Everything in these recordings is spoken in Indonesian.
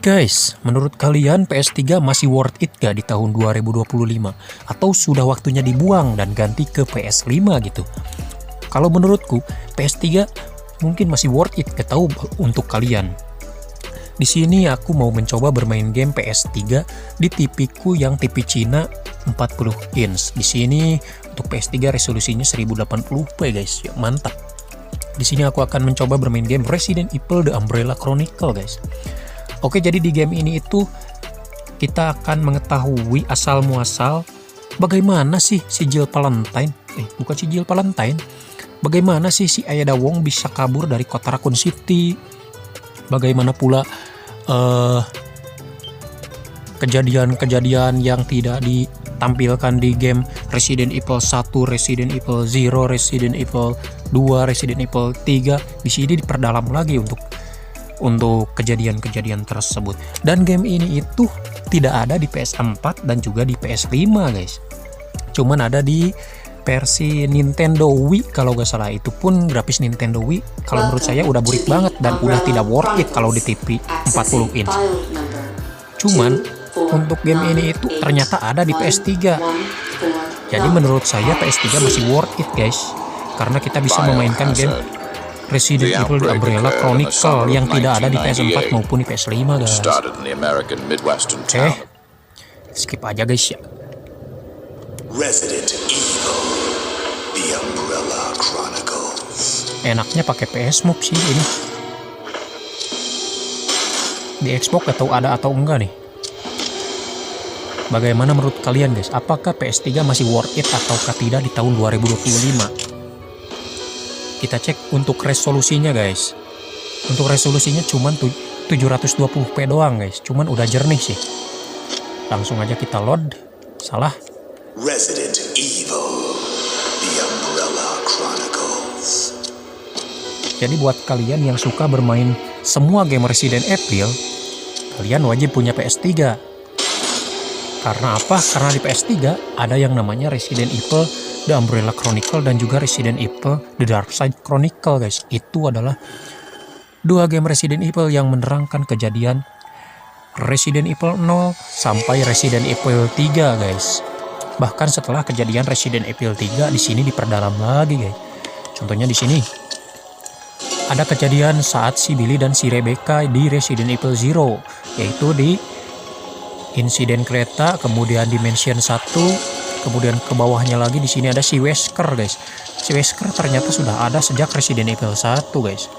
Guys, menurut kalian PS3 masih worth it gak di tahun 2025? Atau sudah waktunya dibuang dan ganti ke PS5 gitu? Kalau menurutku, PS3 mungkin masih worth it, gak tahu untuk kalian. Di sini aku mau mencoba bermain game PS3 di TV-ku yang TV Cina 40 inch. Di sini untuk PS3 resolusinya 1080p guys, ya mantap. Di sini aku akan mencoba bermain game Resident Evil The Umbrella Chronicle guys. Oke, jadi di game ini itu kita akan mengetahui asal muasal bagaimana sih si Jill Valentine, bukan si Jill Valentine, bagaimana sih si Ada Wong bisa kabur dari kota Raccoon City, bagaimana pula kejadian-kejadian yang tidak ditampilkan di game Resident Evil 1, Resident Evil 0, Resident Evil 2, Resident Evil 3, di sini diperdalam lagi untuk kejadian-kejadian tersebut. Dan game ini itu tidak ada di PS4 dan juga di PS5 guys, cuman ada di versi Nintendo Wii kalau gak salah. Itu pun grafis Nintendo Wii kalau menurut saya udah burik banget dan udah tidak worth it kalau di TV 40 inch. Cuman untuk game ini itu ternyata ada di PS3. Jadi menurut saya PS3 masih worth it guys, karena kita bisa memainkan game Resident Evil The Umbrella Chronicle yang tidak ada di PS4 maupun di PS5 guys. Oke, skip aja guys ya. Resident Evil The Umbrella Chronicles. Enaknya pakai PS Move sih ini. Di Xbox atau ada atau enggak nih? Bagaimana menurut kalian guys? Apakah PS3 masih worth it ataukah tidak di tahun 2025? Kita cek untuk resolusinya guys. Untuk resolusinya cuman 720p doang guys, cuman udah jernih sih. Langsung aja kita load. Salah. Resident Evil The Umbrella Chronicles. Jadi buat kalian yang suka bermain semua game Resident Evil, kalian wajib punya PS3. Karena apa? Karena di PS3 ada yang namanya Resident Evil The Umbrella Chronicle dan juga Resident Evil The Dark Side Chronicle guys. Itu adalah dua game Resident Evil yang menerangkan kejadian Resident Evil 0 sampai Resident Evil 3 guys. Bahkan setelah kejadian Resident Evil 3 di sini diperdalam lagi guys. Contohnya di sini ada kejadian saat si Billy dan si Rebecca di Resident Evil 0, yaitu di insiden kereta, kemudian di Mansion 1. Kemudian ke bawahnya lagi di sini ada si Wesker guys. Si Wesker ternyata sudah ada sejak Resident Evil 1 guys.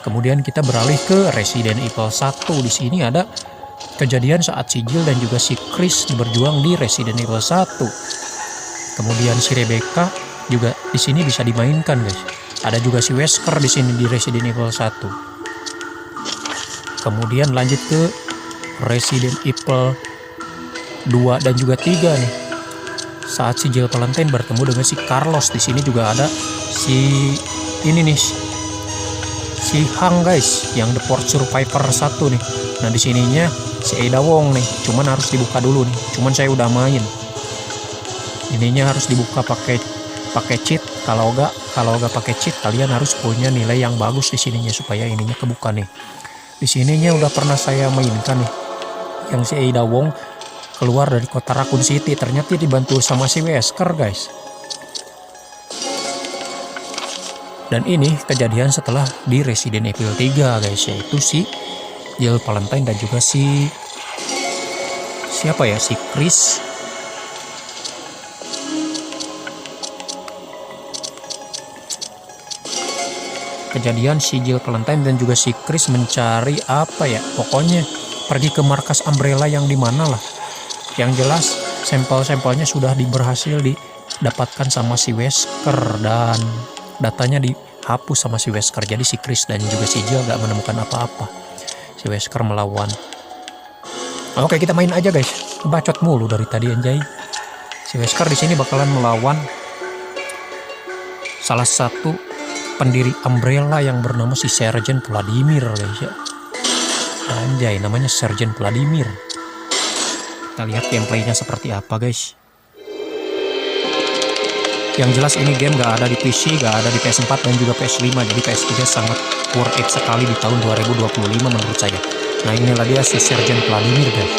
Kemudian kita beralih ke Resident Evil 1. Di sini ada kejadian saat si Jill dan juga si Chris berjuang di Resident Evil 1. Kemudian si Rebecca juga di sini bisa dimainkan guys. Ada juga si Wesker di sini di Resident Evil 1. Kemudian lanjut ke Resident Evil 2 dan juga 3 nih. Saat si Jill Valentine bertemu dengan si Carlos, di sini juga ada si ini nih, si Hang guys, yang The Port Survivor 1 nih. Nah di sininya si Ada Wong nih, cuman harus dibuka dulu nih. Cuman saya udah main. Ininya harus dibuka pakai cheat. Kalau nggak pakai cheat, kalian harus punya nilai yang bagus di sininya supaya ininya kebuka nih. Di sininya udah pernah saya mainkan nih, yang si Ada Wong keluar dari kota Raccoon City, ternyata dibantu sama si Wesker guys. Dan ini kejadian setelah di Resident Evil 3 guys, yaitu si Jill Valentine dan juga si Chris. Kejadian si Jill Valentine dan juga si Chris mencari pokoknya pergi ke markas Umbrella yang dimana lah. Yang jelas sampel-sampelnya sudah berhasil didapatkan sama si Wesker dan datanya dihapus sama si Wesker. Jadi si Chris dan juga si Jill gak menemukan apa-apa. Si Wesker melawan. Oke, kita main aja guys. Bacot mulu dari tadi anjay. Si Wesker di sini bakalan melawan salah satu pendiri Umbrella yang bernama si Sergeant Vladimir guys ya. Anjay, namanya Sergeant Vladimir. Kita lihat gameplaynya seperti apa guys. Yang jelas ini game gak ada di PC, gak ada di PS4 dan juga PS5. Jadi PS3 sangat worth it sekali di tahun 2025 menurut saya. Nah inilah dia si Sergeant Vladimir guys.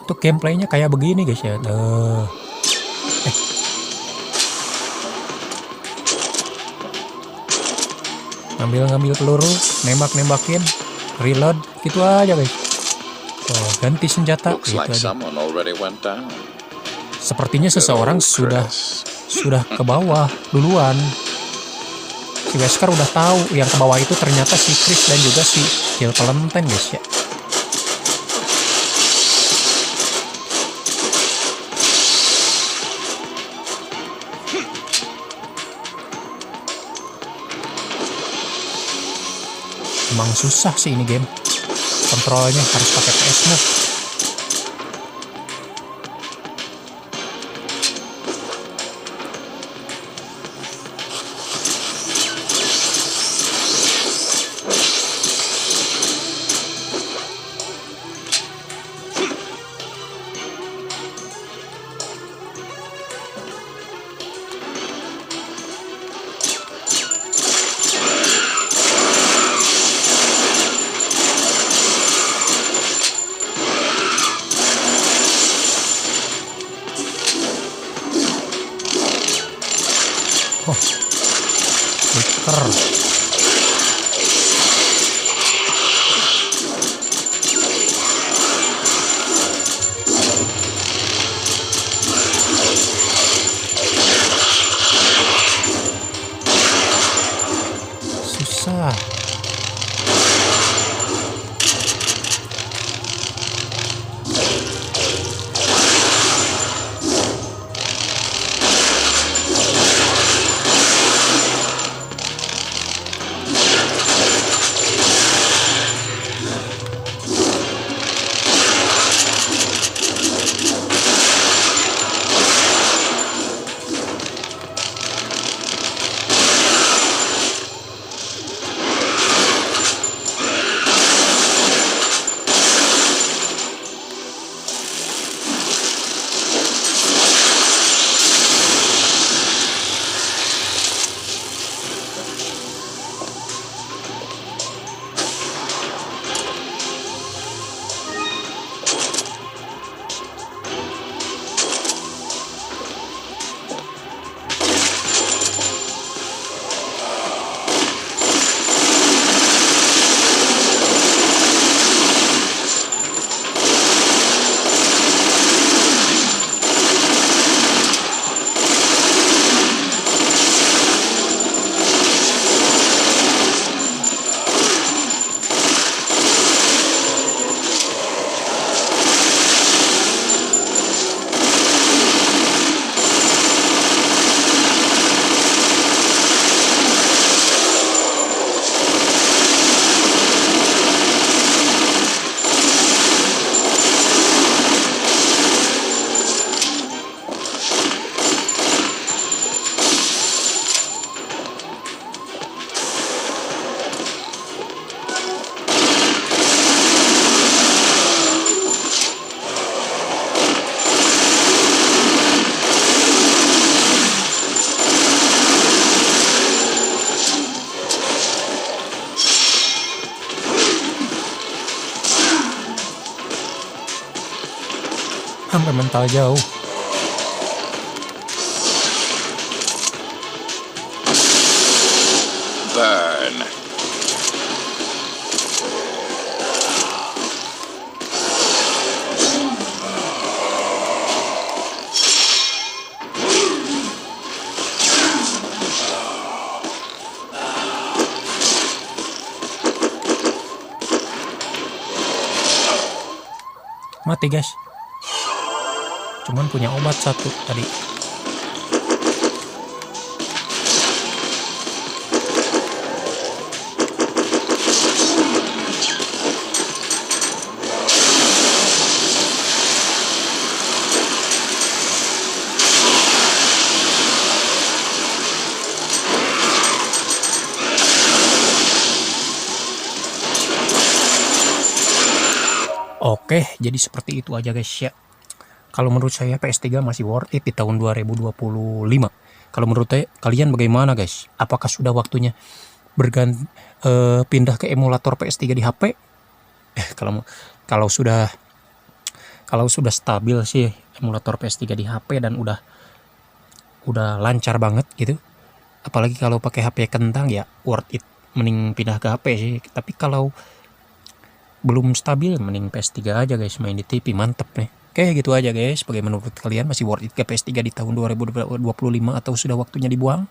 Untuk gameplaynya kayak begini guys ya. Ngambil peluru, nembakin, reload, gitu aja guys. Oh, ganti senjata, Looks gitu like aja. someone already went down. Sepertinya seseorang sudah ke bawah duluan. Si Wesker udah tahu yang ke bawah itu ternyata si Chris dan juga si Jill Valentine guys ya. Emang susah sih ini game. Kontrolnya harus pakai PS Move. Oh, Flicker. Susah. Sampai mental jauh. Burn. Mati guys. Cuman punya obat satu tadi. Oke, jadi seperti itu aja guys ya. Kalau menurut saya PS3 masih worth it di tahun 2025. Kalau menurut kalian bagaimana guys? Apakah sudah waktunya pindah ke emulator PS3 di HP? Kalau sudah stabil sih emulator PS3 di HP dan udah lancar banget gitu. Apalagi kalau pakai HP kentang ya worth it, mending pindah ke HP sih. Tapi kalau belum stabil mending PS3 aja guys, main di TV mantep nih. Oke, gitu aja guys. Bagaimana menurut kalian, masih worth it ke PS3 di tahun 2025 atau sudah waktunya dibuang?